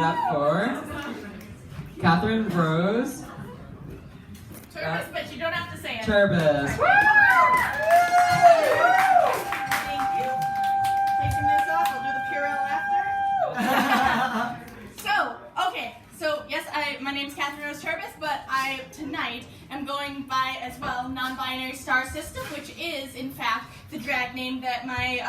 up for Katherine Rose. Turbes, but you don't have to say it. Turbes. Thank you. Taking this off, I'll do the Purell after. So yes, my name's Katherine Rose Turbes, but I tonight am going by as well non-binary star system, which is in fact the drag name that my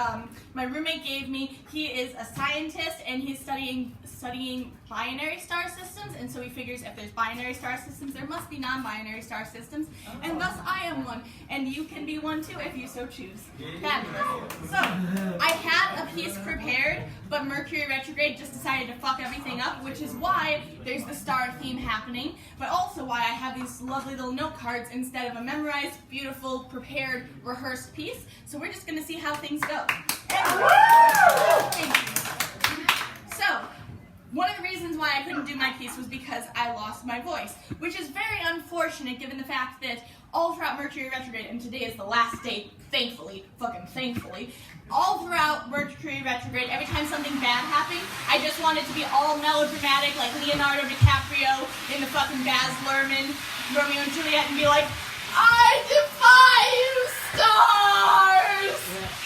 roommate gave me. He is a scientist and he's studying binary star systems, and so he figures if there's binary star systems, there must be non-binary star systems, and thus I am one, and you can be one too if you so choose. Fabulous. So I had a piece prepared, but Mercury retrograde just decided to fuck everything up, which is why there's the star theme happening, but also why I have these lovely little note cards instead of a memorized, beautiful, prepared, rehearsed piece. So we're just going to see how things go. Thank you. So, one of the reasons why I couldn't do my piece was because I lost my voice, which is very unfortunate given the fact that all throughout Mercury retrograde, and today is the last day, thankfully, fucking thankfully, all throughout Mercury retrograde, every time something bad happened, I just wanted to be all melodramatic like Leonardo DiCaprio in the fucking Baz Luhrmann, Romeo and Juliet, and be like, I defy you, stars!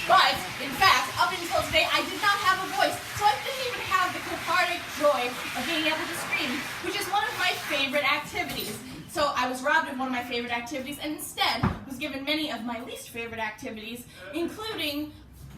But, in fact, up until today, I did not have a voice, so I didn't even have the cathartic joy of being able to scream, which is one of my favorite activities. So I was robbed of one of my favorite activities, and instead was given many of my least favorite activities, including,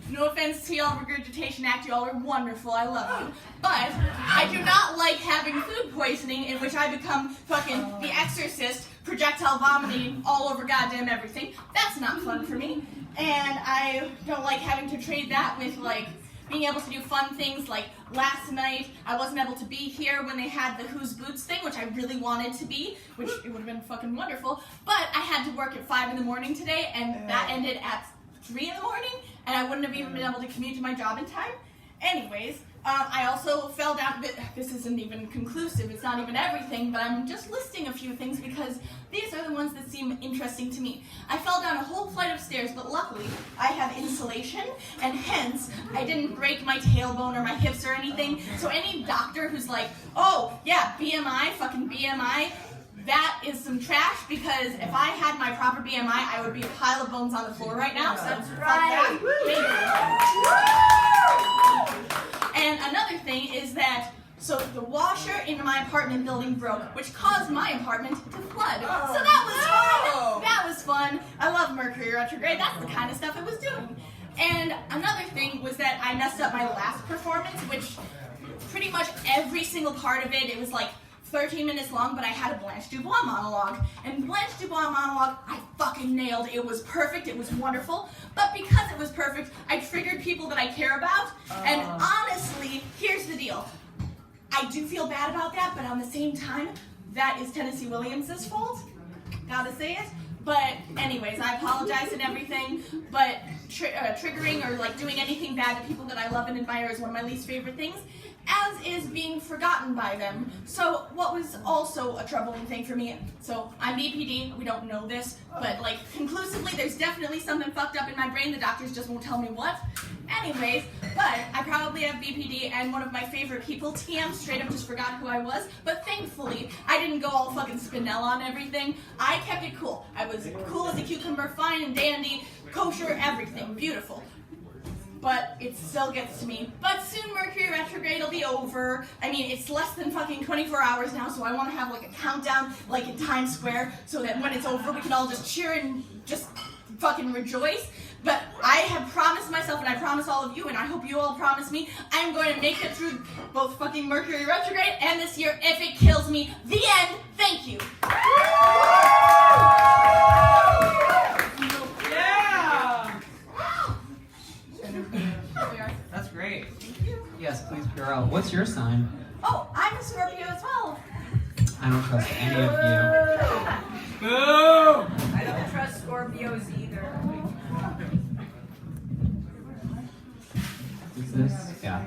no offense to y'all, Regurgitation Act, y'all are wonderful, I love you, but I do not like having food poisoning in which I become fucking the Exorcist, projectile vomiting all over goddamn everything. That's not fun for me, and I don't like having to trade that with, like, being able to do fun things. Like last night, I wasn't able to be here when they had the Who's Boots thing, which I really wanted to be, which it would have been fucking wonderful, but I had to work at 5 in the morning today, and that ended at 3 in the morning, and I wouldn't have even been able to commute to my job in time. Anyways, I also fell down, this isn't even conclusive, it's not even everything, but I'm just listing a few things because these are the ones that seem interesting to me. I fell down a whole flight of stairs, but luckily I have insulation, and hence I didn't break my tailbone or my hips or anything, so any doctor who's like, oh yeah, BMI, fucking BMI, that is some trash, because if I had my proper BMI, I would be a pile of bones on the floor right now, so that's right. And another thing is that, so the washer in my apartment building broke, which caused my apartment to flood. So that was fun. That was fun. I love Mercury retrograde. That's the kind of stuff it was doing. And another thing was that I messed up my last performance, which pretty much every single part of it, it was like 13 minutes long, but I had a Blanche DuBois monologue. And Blanche DuBois monologue, I fucking nailed. It was perfect, it was wonderful. But because it was perfect, I triggered people that I care about. And honestly, here's the deal. I do feel bad about that, but on the same time, that is Tennessee Williams' fault. Gotta say it. But anyways, I apologize and everything, but triggering or like doing anything bad to people that I love and admire is one of my least favorite things, as is being forgotten by them. So what was also a troubling thing for me, so I'm BPD, we don't know this, but like conclusively there's definitely something fucked up in my brain, the doctors just won't tell me what. Anyways, but I probably have BPD, and one of my favorite people, TM, straight up just forgot who I was, but thankfully I didn't go all fucking Spinell on everything. I kept it cool. I was cool as a cucumber, fine and dandy, kosher, everything, beautiful. But it still gets to me. But soon Mercury retrograde will be over. I mean, it's less than fucking 24 hours now, so I want to have like a countdown like in Times Square so that when it's over we can all just cheer and just fucking rejoice. But I have promised myself, and I promise all of you, and I hope you all promise me, I'm going to make it through both fucking Mercury retrograde and this year if it kills me. The end. Thank you. That's great. Yes, please peer out. What's your sign? Oh, I'm a Scorpio as well. I don't trust any of you. Boo! I don't trust Scorpios either. Is this? Yeah.